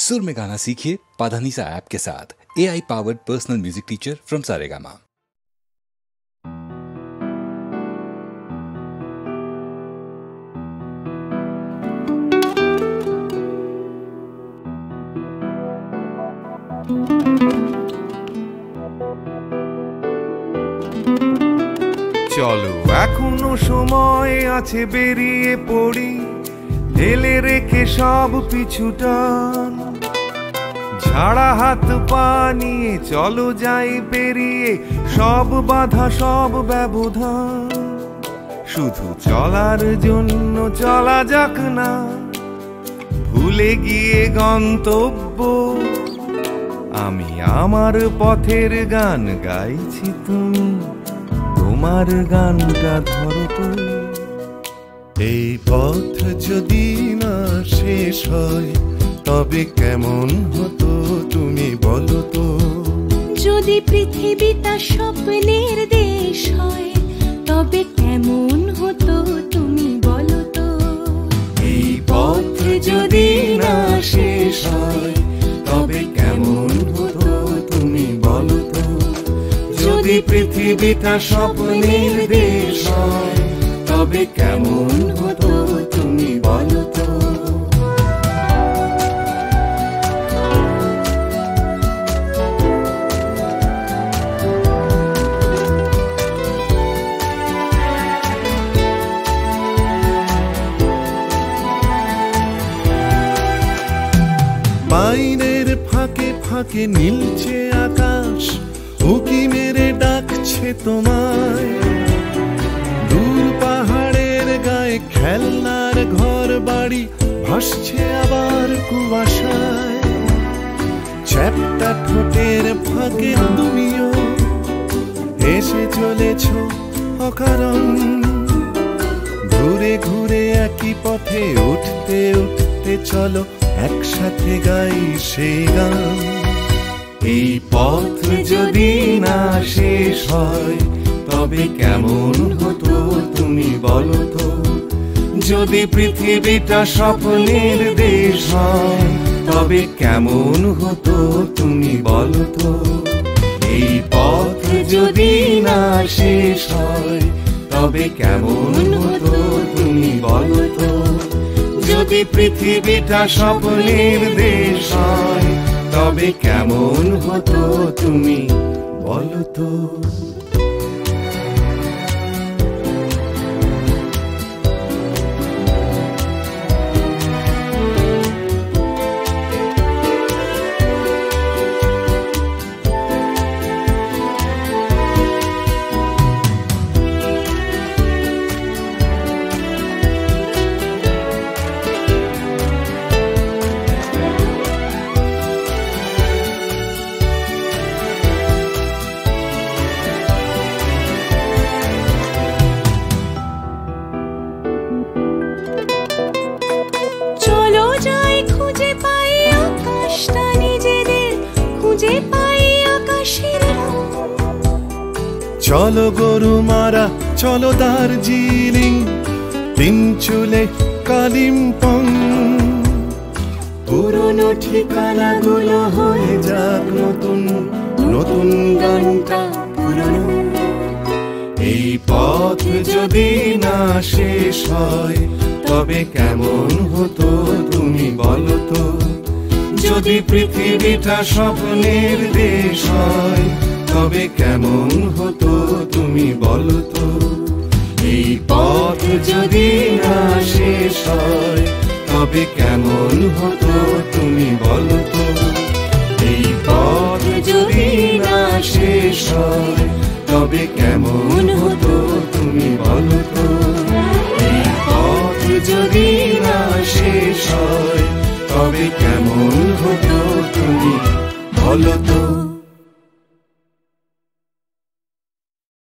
सुर में गाना सीखिए पाधानीसा ऐप के साथ। AI powered personal music teacher from Saregama. চলো এখনো সময় আছে, বেরিয়ে পড়ি, ঢেলে রেখে সব পিছুটান। ঝাড়া হাত পা নিয়ে চলো যাই পেরিয়ে সব বাধা সব ব্যবধান। শুধু চলার জন্য চলা যাক না, ভুলে গিয়ে গন্তব্য। আমি আমার পথের গান গাইছি, তুমি তোমার গানটা ধরো তো। এই পথ যদি না শেষ হয় তবে কেমন হতো তুমি বলো তো। যদি পৃথিবীটা স্বপ্নের দেশ হয় তবে কেমন হতো তুমি বলো তো। এই পথ যদি না শেষ হয় তবে কেমন হতো তুমি বলো তো। যদি পৃথিবীটা স্বপ্নের দেশ হয় তবে কেমন হতো তুমি বলো তো। পাইনের ফাঁকে ফাঁকে নীলছে আকাশ, উকি মেরে ডাকছে তোমায়। দূর পাহাড়ের গায়ে খেলনার ঘর বাড়ি ভাসছে আবার কুয়াশায়। চ্যাপ্টা ঠোঁটের ফাঁকে তুমিও এসে চলেছ অকারণ। ঘুরে ঘুরে একই পথে উঠতে উঠতে চলো একসাথে গাই সেই গান। এই পথ যদি না শেষ হয় তবে কেমন হতো তুমি বলো তো। যদি পৃথিবীটা স্বপ্নের দেশ হয় তবে কেমন হতো তুমি বলো তো। এই পথ যদি না শেষ হয় তবে কেমন হতো তুমি বলো তো। যদি পৃথিবীটা স্বপ্নের দেশ হয় তবে কেমন হতো তুমি বলো তো। চলো গরুমারা চলো দার্জিলিং, তিনচুলে কালিম্পং। পুরনো ঠিকানাগুলো হয়ে যাক নতুন, নতুন গানটা পুরনো। এই পথ যদি না শেষ হয় তবে কেমন হতো তুমি বলো তো। যদি পৃথিবীটা স্বপ্নের দেশ হয় তবে কেমন হতো তুমি বলো তো। এই পথ যদি না শেষ হয় তবে কেমন হতো তুমি বলো তো। এই পথ যদি না শেষ হয় তবে কেমন হতো তুমি বলো তো। এই পথ যদি না শেষ হয় তবে কেমন হতো তুমি বলো তো।